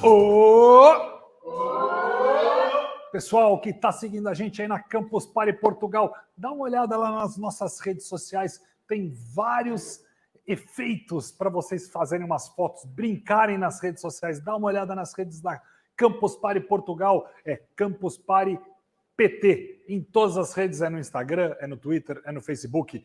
Ô! Pessoal que está seguindo a gente aí na Campus Party Portugal, dá uma olhada lá nas nossas redes sociais, tem vários efeitos para vocês fazerem umas fotos, brincarem nas redes sociais, dá uma olhada nas redes da Campus Party Portugal, é Campus Party PT, em todas as redes, é no Instagram, é no Twitter, é no Facebook,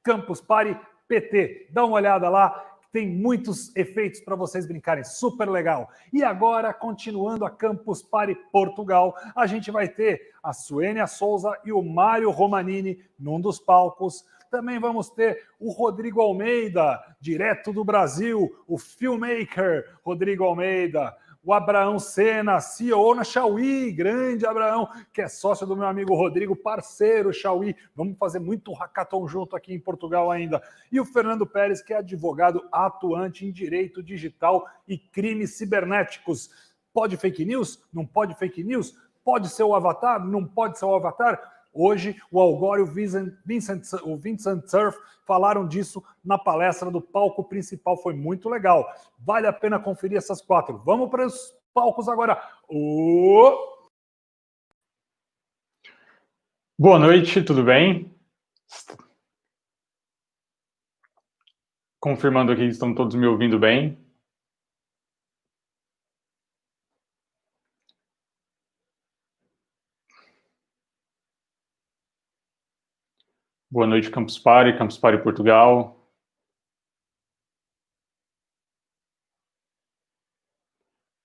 Campus Party PT, dá uma olhada lá, tem muitos efeitos para vocês brincarem, super legal. E agora, continuando a Campus Party Portugal, a gente vai ter a Suênia Souza e o Mário Romanini num dos palcos. Também vamos ter o Rodrigo Almeida, direto do Brasil, o filmmaker Rodrigo Almeida, o Abraão Sena, CEO na Xiaomi, grande Abraão, que é sócio do meu amigo Rodrigo, parceiro Xiaomi. Vamos fazer muito hackathon junto aqui em Portugal ainda. E o Fernando Pérez, que é advogado atuante em direito digital e crimes cibernéticos. Pode fake news? Não pode fake news? Pode ser o Avatar? Não pode ser o Avatar? Hoje, o Algor e o Vincent Cerf falaram disso na palestra do palco principal. Foi muito legal. Vale a pena conferir essas quatro. Vamos para os palcos agora. Boa noite, tudo bem? Confirmando aqui que estão todos me ouvindo bem. Boa noite, Campus Party Portugal.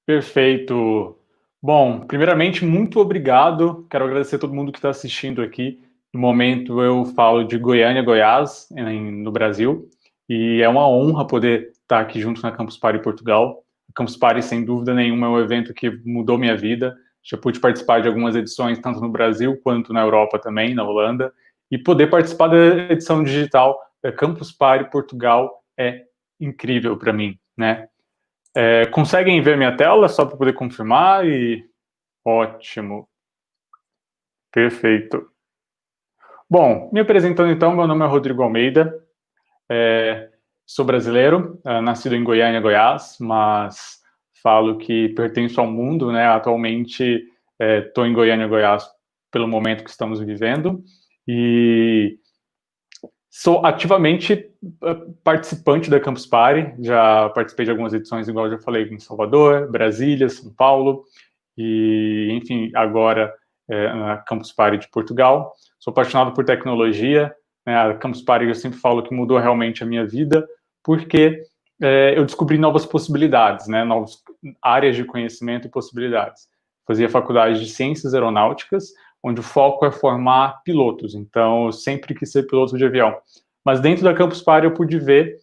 Perfeito. Bom, primeiramente, muito obrigado. Quero agradecer a todo mundo que está assistindo aqui. No momento, eu falo de Goiânia, Goiás, no Brasil. E é uma honra poder estar aqui junto na Campus Party Portugal. A Campus Party, sem dúvida nenhuma, é um evento que mudou minha vida. Já pude participar de algumas edições, tanto no Brasil quanto na Europa também, na Holanda. E poder participar da edição digital da Campus Party Portugal é incrível para mim, né? Conseguem ver minha tela só para poder confirmar? Ótimo. Perfeito. Bom, me apresentando então, meu nome é Rodrigo Almeida, sou brasileiro, nascido em Goiânia, Goiás, mas falo que pertenço ao mundo, né? Atualmente estou em Goiânia, Goiás, pelo momento que estamos vivendo, e sou ativamente participante da Campus Party, já participei de algumas edições, igual eu já falei, em Salvador, Brasília, São Paulo, e, enfim, agora na Campus Party de Portugal. Sou apaixonado por tecnologia, né? A Campus Party eu sempre falo que mudou realmente a minha vida, porque eu descobri novas possibilidades, né? Novas áreas de conhecimento e possibilidades. Fazia faculdade de Ciências Aeronáuticas, onde o foco é formar pilotos. Então, eu sempre quis ser piloto de avião. Mas dentro da Campus Party eu pude ver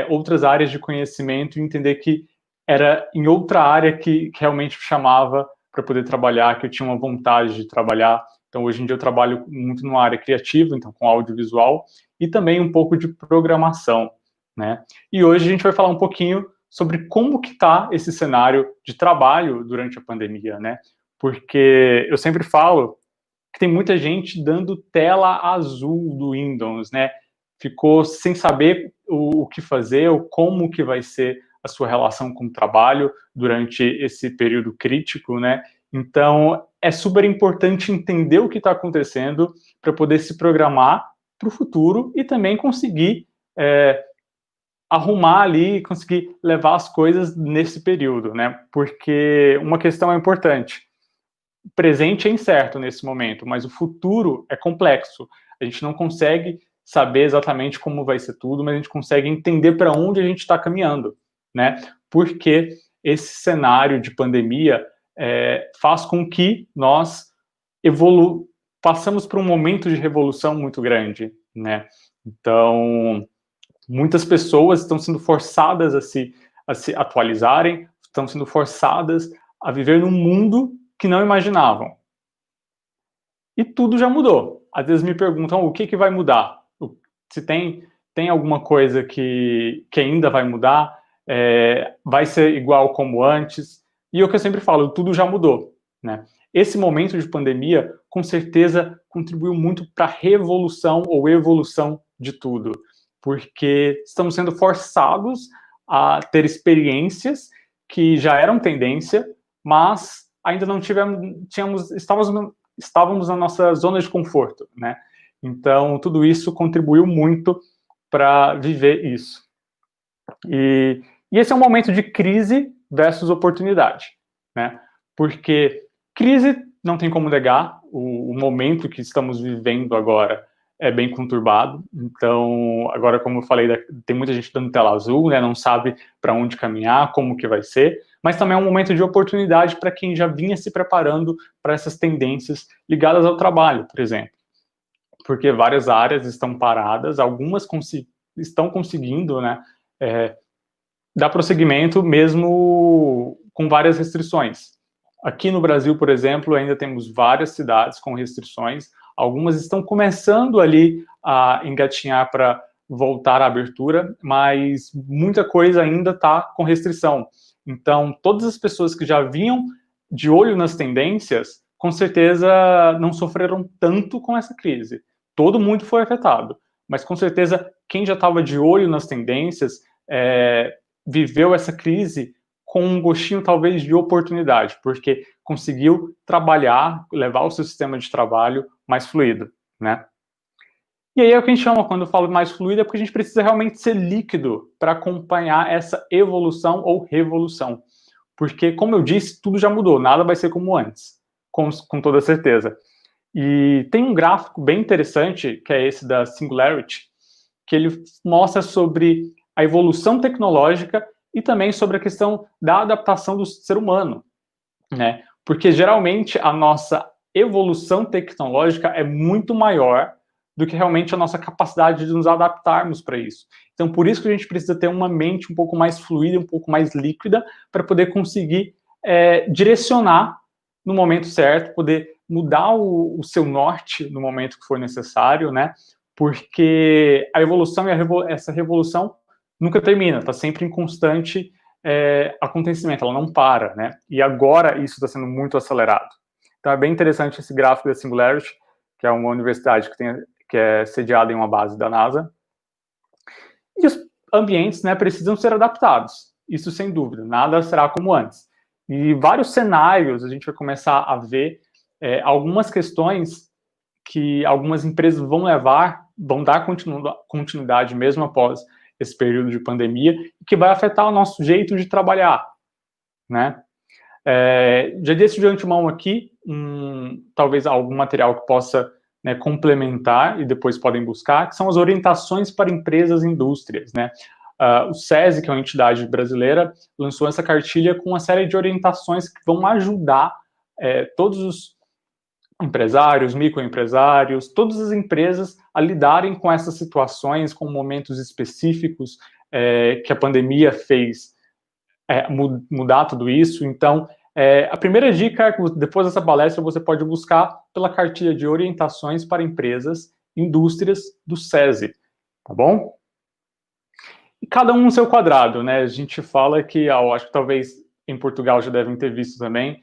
outras áreas de conhecimento e entender que era em outra área que realmente me chamava para poder trabalhar, que eu tinha uma vontade de trabalhar. Então, hoje em dia eu trabalho muito numa área criativa, então com audiovisual, e também um pouco de programação, né? E hoje a gente vai falar um pouquinho sobre como que está esse cenário de trabalho durante a pandemia, né? Porque eu sempre falo que tem muita gente dando tela azul do Windows, né? Ficou sem saber o que fazer, ou como que vai ser a sua relação com o trabalho durante esse período crítico, né? Então, é super importante entender o que está acontecendo para poder se programar para o futuro e também conseguir arrumar ali, conseguir levar as coisas nesse período, né? Porque uma questão é importante. O presente é incerto nesse momento, mas o futuro é complexo. A gente não consegue saber exatamente como vai ser tudo, mas a gente consegue entender para onde a gente está caminhando, né? Porque esse cenário de pandemia faz com que nós passamos por um momento de revolução muito grande, né? Então, muitas pessoas estão sendo forçadas a se atualizarem, estão sendo forçadas a viver num mundo que não imaginavam. E tudo já mudou. Às vezes me perguntam o que vai mudar. Se tem alguma coisa que ainda vai mudar, vai ser igual como antes. E o que eu sempre falo, tudo já mudou, né? Esse momento de pandemia, com certeza, contribuiu muito para a revolução ou evolução de tudo. Porque estamos sendo forçados a ter experiências que já eram tendência, mas ainda não estávamos na nossa zona de conforto, né? Então, tudo isso contribuiu muito para viver isso. E esse é um momento de crise versus oportunidade, né? Porque crise, não tem como negar, o momento que estamos vivendo agora é bem conturbado. Então, agora, como eu falei, tem muita gente dando tela azul, né? Não sabe para onde caminhar, como que vai ser, mas também é um momento de oportunidade para quem já vinha se preparando para essas tendências ligadas ao trabalho, por exemplo. Porque várias áreas estão paradas, algumas estão conseguindo, né, dar prosseguimento mesmo com várias restrições. Aqui no Brasil, por exemplo, ainda temos várias cidades com restrições, algumas estão começando ali a engatinhar para voltar à abertura, mas muita coisa ainda está com restrição. Então, todas as pessoas que já vinham de olho nas tendências, com certeza não sofreram tanto com essa crise. Todo mundo foi afetado, mas com certeza quem já estava de olho nas tendências viveu essa crise com um gostinho talvez de oportunidade, porque conseguiu trabalhar, levar o seu sistema de trabalho mais fluido, né? E aí é o que a gente chama, quando eu falo mais fluido, é porque a gente precisa realmente ser líquido para acompanhar essa evolução ou revolução. Porque, como eu disse, tudo já mudou, nada vai ser como antes, com toda certeza. E tem um gráfico bem interessante, que é esse da Singularity, que ele mostra sobre a evolução tecnológica e também sobre a questão da adaptação do ser humano, né? Porque geralmente a nossa evolução tecnológica é muito maior do que realmente a nossa capacidade de nos adaptarmos para isso. Então, por isso que a gente precisa ter uma mente um pouco mais fluida, um pouco mais líquida, para poder conseguir direcionar no momento certo, poder mudar o seu norte no momento que for necessário, né? Porque a evolução e essa revolução nunca termina, está sempre em constante acontecimento, ela não para, né? E agora isso está sendo muito acelerado. Então é bem interessante esse gráfico da Singularity, que é uma universidade que é sediada em uma base da NASA. E os ambientes, né, precisam ser adaptados, isso sem dúvida, nada será como antes. E vários cenários a gente vai começar a ver algumas questões que algumas empresas vão dar continuidade mesmo após esse período de pandemia, que vai afetar o nosso jeito de trabalhar, né? Já disse de antemão aqui, talvez algum material que possa, né, complementar e depois podem buscar, que são as orientações para empresas e indústrias, né? O SESI, que é uma entidade brasileira, lançou essa cartilha com uma série de orientações que vão ajudar todos os empresários, microempresários, todas as empresas a lidarem com essas situações, com momentos específicos que a pandemia fez mudar tudo isso. Então, a primeira dica é que depois dessa palestra você pode buscar pela cartilha de orientações para empresas, indústrias do SESI, tá bom? E cada um no seu quadrado, né? A gente fala que, acho que talvez em Portugal já devem ter visto também,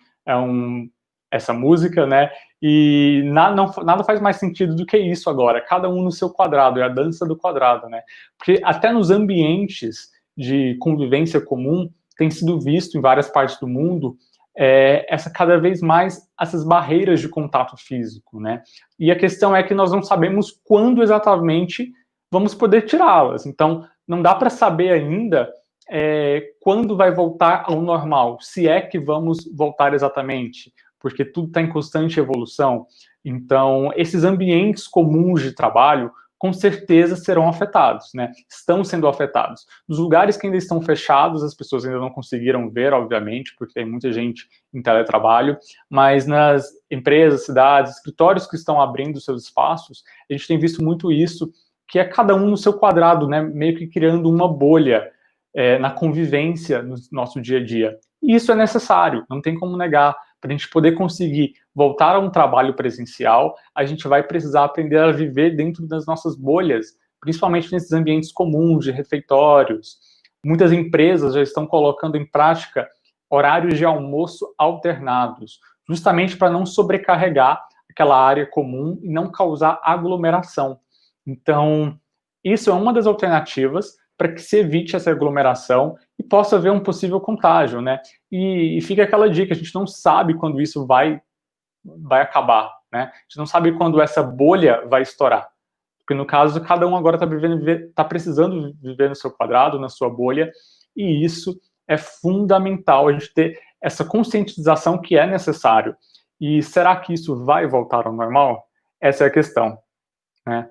essa música, né? E nada faz mais sentido do que isso agora, cada um no seu quadrado, é a dança do quadrado, né? Porque até nos ambientes de convivência comum tem sido visto em várias partes do mundo cada vez mais essas barreiras de contato físico, né? E a questão é que nós não sabemos quando exatamente vamos poder tirá-las. Então, não dá para saber ainda quando vai voltar ao normal, se é que vamos voltar exatamente, porque tudo está em constante evolução. Então, esses ambientes comuns de trabalho, com certeza serão afetados, né? Estão sendo afetados. Nos lugares que ainda estão fechados, as pessoas ainda não conseguiram ver, obviamente, porque tem muita gente em teletrabalho, mas nas empresas, cidades, escritórios que estão abrindo seus espaços, a gente tem visto muito isso, que é cada um no seu quadrado, né? Meio que criando uma bolha na convivência no nosso dia a dia. E isso é necessário, não tem como negar. Para a gente poder conseguir voltar a um trabalho presencial, a gente vai precisar aprender a viver dentro das nossas bolhas, principalmente nesses ambientes comuns, de refeitórios. Muitas empresas já estão colocando em prática horários de almoço alternados, justamente para não sobrecarregar aquela área comum e não causar aglomeração. Então, isso é uma das alternativas para que se evite essa aglomeração e possa haver um possível contágio, né? E fica aquela dica, a gente não sabe quando isso vai acabar, né? A gente não sabe quando essa bolha vai estourar. Porque no caso, cada um agora está precisando viver no seu quadrado, na sua bolha, e isso é fundamental, a gente ter essa conscientização que é necessário. E será que isso vai voltar ao normal? Essa é a questão, né?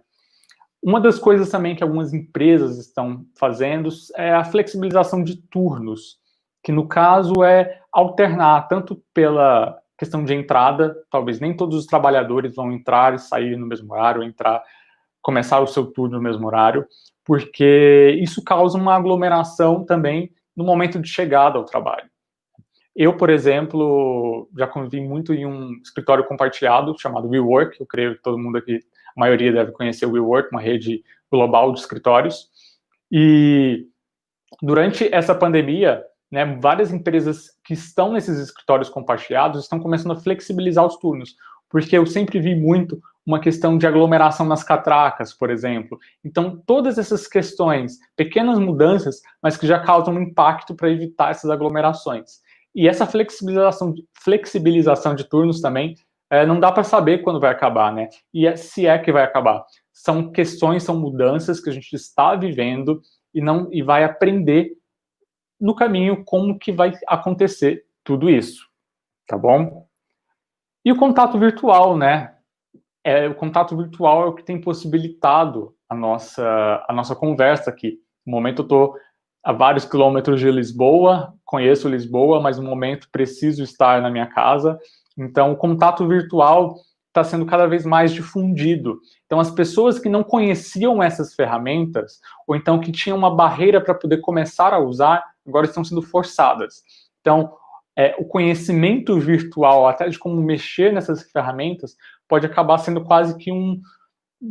Uma das coisas também que algumas empresas estão fazendo é a flexibilização de turnos, que no caso é alternar tanto pela questão de entrada, talvez nem todos os trabalhadores vão entrar e sair no mesmo horário, começar o seu turno no mesmo horário, porque isso causa uma aglomeração também no momento de chegada ao trabalho. Eu, por exemplo, já convivi muito em um escritório compartilhado chamado WeWork, eu creio que todo mundo aqui, a maioria deve conhecer o WeWork, uma rede global de escritórios, e durante essa pandemia, né, várias empresas que estão nesses escritórios compartilhados estão começando a flexibilizar os turnos, porque eu sempre vi muito uma questão de aglomeração nas catracas, por exemplo. Então, todas essas questões, pequenas mudanças, mas que já causam um impacto para evitar essas aglomerações. E essa flexibilização de turnos também, não dá para saber quando vai acabar, né? Se é que vai acabar. São questões, são mudanças que a gente está vivendo e vai aprender no caminho como que vai acontecer tudo isso, tá bom? E o contato virtual, né? O contato virtual é o que tem possibilitado a nossa conversa aqui. No momento eu estou a vários quilômetros de Lisboa, conheço Lisboa, mas no momento preciso estar na minha casa. Então, o contato virtual está sendo cada vez mais difundido. Então, as pessoas que não conheciam essas ferramentas, ou então que tinham uma barreira para poder começar a usar, agora estão sendo forçadas. Então, o conhecimento virtual, até de como mexer nessas ferramentas, pode acabar sendo quase que um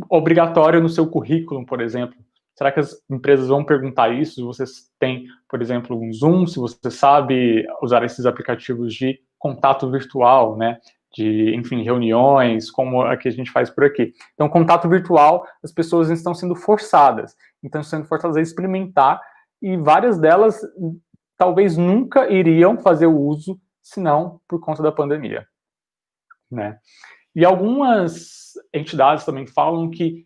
obrigatório no seu currículo, por exemplo. Será que as empresas vão perguntar isso? Se você tem, por exemplo, um Zoom, se você sabe usar esses aplicativos de contato virtual, né? De, enfim, reuniões, como a que a gente faz por aqui. Então, contato virtual, as pessoas estão sendo forçadas a experimentar, e várias delas talvez nunca iriam fazer o uso, senão por conta da pandemia, né? E algumas entidades também falam que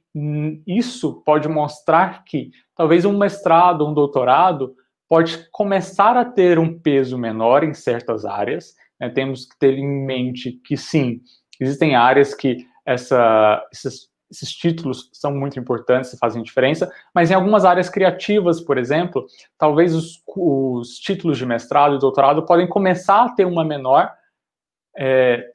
isso pode mostrar que talvez um mestrado, um doutorado, pode começar a ter um peso menor em certas áreas, né? Temos que ter em mente que, sim, existem áreas que esses títulos são muito importantes e fazem diferença, mas em algumas áreas criativas, por exemplo, talvez os títulos de mestrado e doutorado podem começar a ter uma menor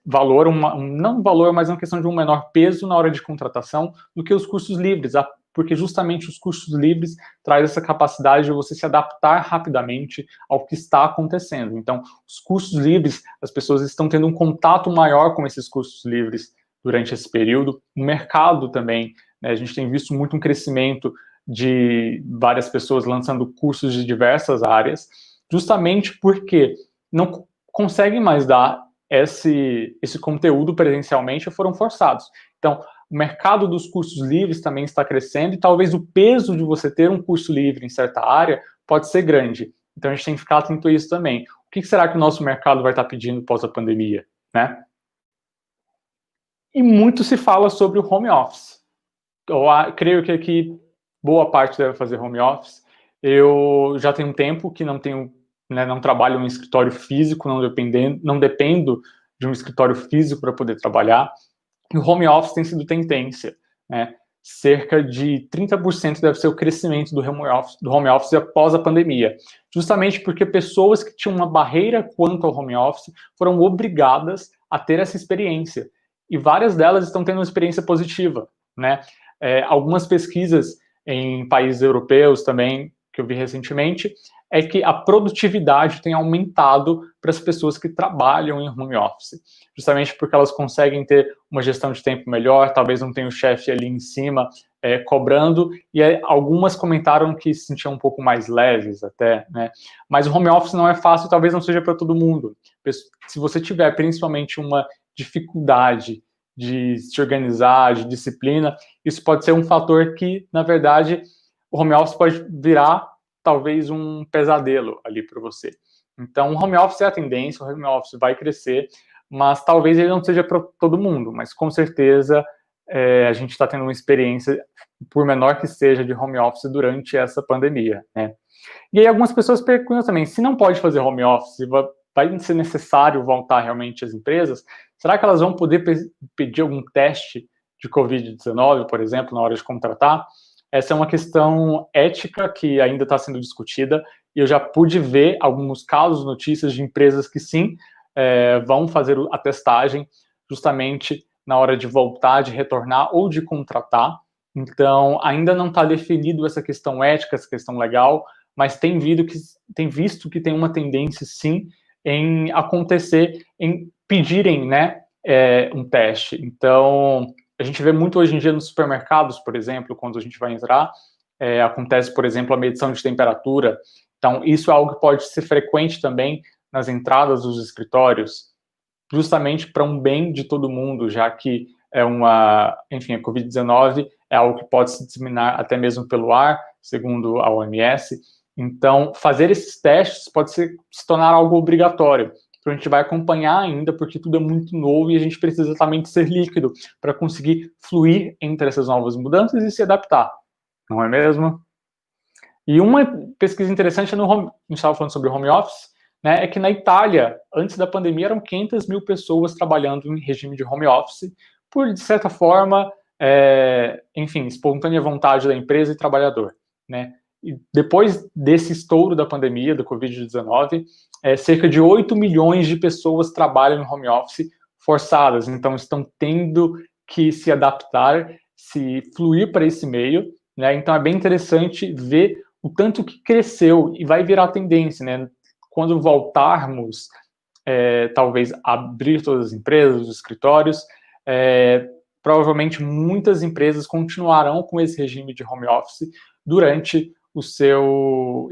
valor, não valor, mas uma questão de um menor peso na hora de contratação do que os cursos livres, porque justamente os cursos livres traz essa capacidade de você se adaptar rapidamente ao que está acontecendo. Então, os cursos livres, as pessoas estão tendo um contato maior com esses cursos livres durante esse período. O mercado também, né, a gente tem visto muito um crescimento de várias pessoas lançando cursos de diversas áreas, justamente porque não conseguem mais dar esse conteúdo presencialmente, foram forçados. Então, o mercado dos cursos livres também está crescendo, e talvez o peso de você ter um curso livre em certa área pode ser grande. Então, a gente tem que ficar atento a isso também. O que será que o nosso mercado vai estar pedindo pós a pandemia, né? E muito se fala sobre o home office. Eu creio que aqui boa parte deve fazer home office. Eu já tenho um tempo que não trabalho em um escritório físico, não dependo de um escritório físico para poder trabalhar. E o home office tem sido tendência, né? Cerca de 30% deve ser o crescimento do home office após a pandemia. Justamente porque pessoas que tinham uma barreira quanto ao home office foram obrigadas a ter essa experiência. E várias delas estão tendo uma experiência positiva, né? Algumas pesquisas em países europeus também, que eu vi recentemente, é que a produtividade tem aumentado para as pessoas que trabalham em home office, justamente porque elas conseguem ter uma gestão de tempo melhor, talvez não tenha o chefe ali em cima cobrando, e algumas comentaram que se sentiam um pouco mais leves até, né? Mas o home office não é fácil, talvez não seja para todo mundo. Se você tiver principalmente uma dificuldade de se organizar, de disciplina, isso pode ser um fator que, na verdade, o home office pode virar talvez um pesadelo ali para você. Então, o home office é a tendência, o home office vai crescer, mas talvez ele não seja para todo mundo, mas com certeza a gente está tendo uma experiência, por menor que seja, de home office durante essa pandemia, né? E aí algumas pessoas perguntam também, se não pode fazer home office, vai ser necessário voltar realmente às empresas, será que elas vão poder pedir algum teste de Covid-19, por exemplo, na hora de contratar? Essa é uma questão ética que ainda está sendo discutida, e eu já pude ver alguns casos, notícias de empresas que sim, vão fazer a testagem justamente na hora de voltar, de retornar ou de contratar. Então, ainda não está definido essa questão ética, essa questão legal, mas tem visto que tem uma tendência, sim, em acontecer, em pedirem, né, um teste. Então, a gente vê muito hoje em dia nos supermercados, por exemplo, quando a gente vai entrar, acontece, por exemplo, a medição de temperatura. Então, isso é algo que pode ser frequente também nas entradas dos escritórios, justamente para um bem de todo mundo, já que enfim, a Covid-19 é algo que pode se disseminar até mesmo pelo ar, segundo a OMS. Então, fazer esses testes pode se tornar algo obrigatório. Então, a gente vai acompanhar ainda, porque tudo é muito novo e a gente precisa também ser líquido para conseguir fluir entre essas novas mudanças e se adaptar, não é mesmo? E uma pesquisa interessante a gente estava falando sobre home office, né, é que na Itália, antes da pandemia, eram 500 mil pessoas trabalhando em regime de home office, por, de certa forma, enfim, espontânea vontade da empresa e trabalhador, né? E depois desse estouro da pandemia, do Covid-19, cerca de 8 milhões de pessoas trabalham em home office forçadas, então estão tendo que se adaptar, se fluir para esse meio, né? Então é bem interessante ver o tanto que cresceu e vai virar tendência, né? Quando voltarmos, talvez abrir todas as empresas, os escritórios, provavelmente muitas empresas continuarão com esse regime de home office durante o seu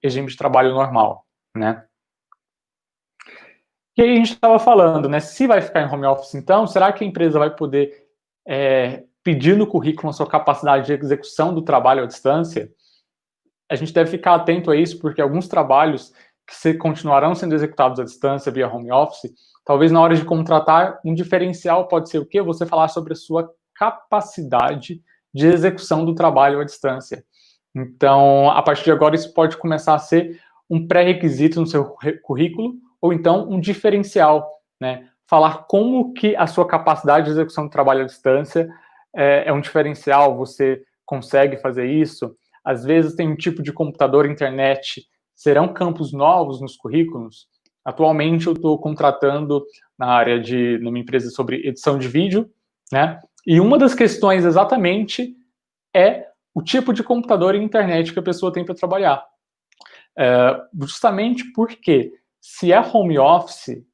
regime de trabalho normal, né? E aí a gente estava falando, né? Se vai ficar em home office, então, será que a empresa vai poder pedir no currículo a sua capacidade de execução do trabalho à distância? A gente deve ficar atento a isso, porque alguns trabalhos que continuarão sendo executados à distância via home office, talvez na hora de contratar, um diferencial pode ser o quê? Você falar sobre a sua capacidade de execução do trabalho à distância. Então, a partir de agora, isso pode começar a ser um pré-requisito no seu currículo, ou então um diferencial, né? Falar como que a sua capacidade de execução do trabalho à distância é um diferencial, você consegue fazer isso. Às vezes tem um tipo de computador, internet, serão campos novos nos currículos. Atualmente eu estou contratando numa empresa sobre edição de vídeo, né? E uma das questões exatamente é o tipo de computador e internet que a pessoa tem para trabalhar. Justamente porque, se é home office,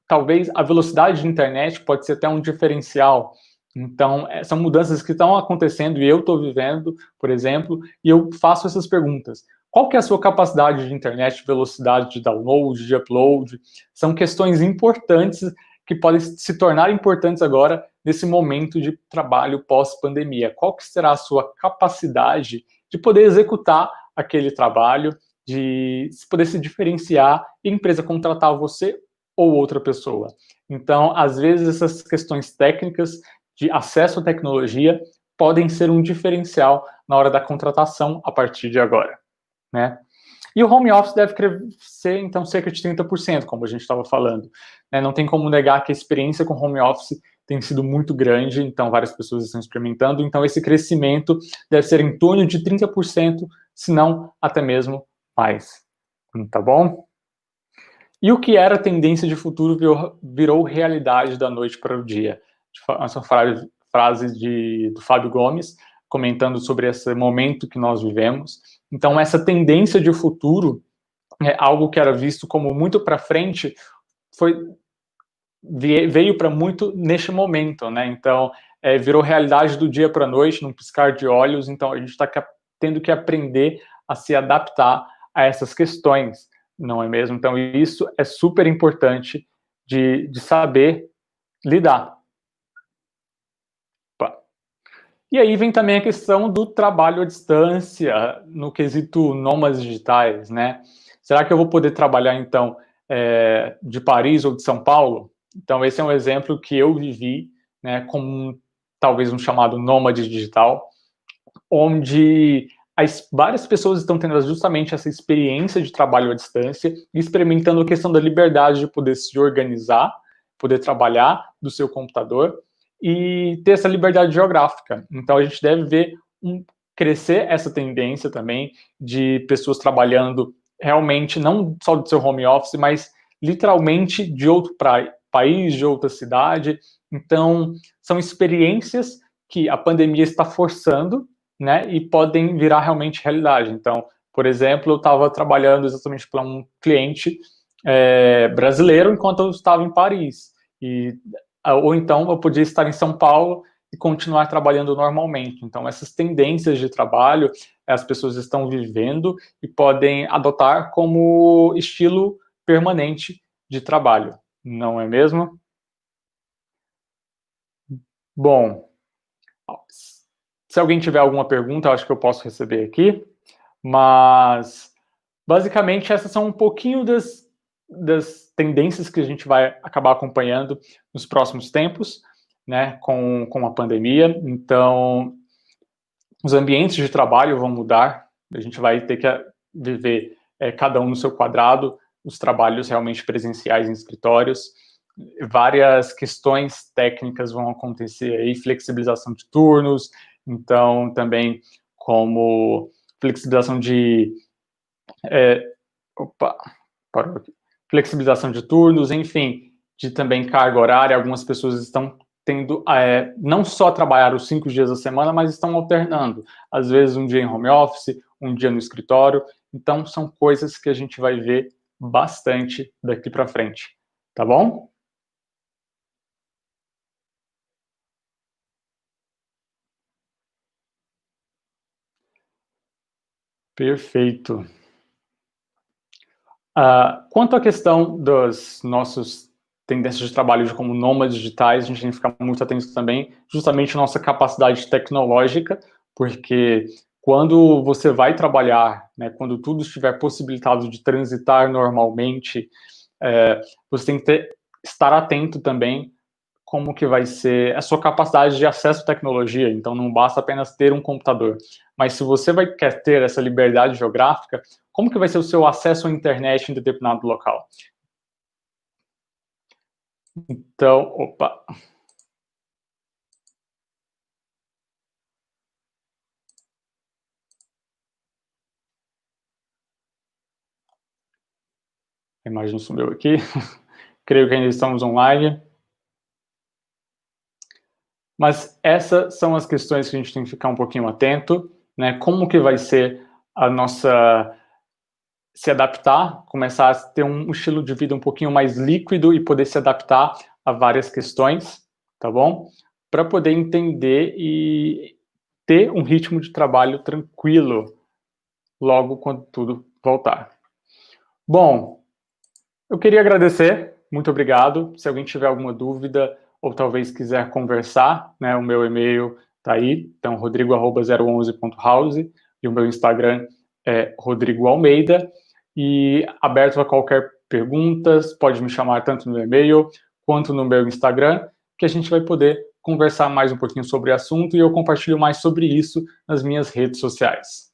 talvez a velocidade de internet pode ser até um diferencial. Então, são mudanças que estão acontecendo e eu estou vivendo, por exemplo, e eu faço essas perguntas. Qual que é a sua capacidade de internet, velocidade de download, de upload? São questões importantes que podem se tornar importantes agora nesse momento de trabalho pós-pandemia. Qual que será a sua capacidade de poder executar aquele trabalho, de poder se diferenciar e a empresa contratar você ou outra pessoa? Então, às vezes, essas questões técnicas de acesso à tecnologia podem ser um diferencial na hora da contratação a partir de agora, né? E o home office deve crescer, então, cerca de 30%, como a gente estava falando, né? Não tem como negar que a experiência com home office tem sido muito grande, então várias pessoas estão experimentando, então esse crescimento deve ser em torno de 30%, se não até mesmo mais, tá bom? E o que era tendência de futuro virou realidade da noite para o dia. Essa frase do Fábio Gomes, comentando sobre esse momento que nós vivemos. Então, essa tendência de futuro, algo que era visto como muito para frente, veio para muito neste momento, né? Então, virou realidade do dia para a noite, num piscar de olhos. Então, a gente está tendo que aprender a se adaptar a essas questões, não é mesmo? Então, isso é super importante de saber lidar. E aí vem também a questão do trabalho à distância, no quesito nômades digitais, né? Será que eu vou poder trabalhar, então, de Paris ou de São Paulo? Então, esse é um exemplo que eu vivi, né, como talvez um chamado nômade digital, onde várias pessoas estão tendo justamente essa experiência de trabalho à distância e experimentando a questão da liberdade de poder se organizar, poder trabalhar do seu computador e ter essa liberdade geográfica. Então, a gente deve ver crescer essa tendência também de pessoas trabalhando realmente não só do seu home office, mas literalmente de outro país, de outra cidade. Então, são experiências que a pandemia está forçando, né, e podem virar realmente realidade. Então, por exemplo, eu estava trabalhando exatamente para um cliente brasileiro enquanto eu estava em Paris. Ou então eu podia estar em São Paulo e continuar trabalhando normalmente. Então, essas tendências de trabalho as pessoas estão vivendo e podem adotar como estilo permanente de trabalho, não é mesmo? Bom, se alguém tiver alguma pergunta, eu acho que eu posso receber aqui, mas basicamente essas são um pouquinho das tendências que a gente vai acabar acompanhando nos próximos tempos, né, com a pandemia. Então, os ambientes de trabalho vão mudar, a gente vai ter que viver cada um no seu quadrado, os trabalhos realmente presenciais em escritórios, várias questões técnicas vão acontecer aí, flexibilização de turnos, então também como flexibilização de flexibilização de turnos, enfim, de também carga horária. Algumas pessoas estão tendo não só trabalhar os 5 dias da semana, mas estão alternando. Às vezes um dia em home office, um dia no escritório. Então, são coisas que a gente vai ver bastante daqui para frente. Tá bom? Perfeito. Quanto à questão dos nossos tendências de trabalho como nômades digitais, a gente tem que ficar muito atento também, justamente à nossa capacidade tecnológica, porque quando você vai trabalhar, né, quando tudo estiver possibilitado de transitar normalmente, você tem que estar atento também como que vai ser a sua capacidade de acesso à tecnologia. Então, não basta apenas ter um computador, mas se você quer ter essa liberdade geográfica, como que vai ser o seu acesso à internet em determinado local? Então, opa. A imagem sumiu aqui. Creio que ainda estamos online. Mas essas são as questões que a gente tem que ficar um pouquinho atento, né? Como que vai ser a nossa se adaptar, começar a ter um estilo de vida um pouquinho mais líquido e poder se adaptar a várias questões, tá bom? Para poder entender e ter um ritmo de trabalho tranquilo logo quando tudo voltar. Bom, eu queria agradecer, muito obrigado. Se alguém tiver alguma dúvida ou talvez quiser conversar, né, o meu e-mail está aí, então rodrigo@011.house e o meu Instagram é Rodrigo Almeida. E aberto a qualquer pergunta, pode me chamar tanto no e-mail quanto no meu Instagram, que a gente vai poder conversar mais um pouquinho sobre o assunto e eu compartilho mais sobre isso nas minhas redes sociais.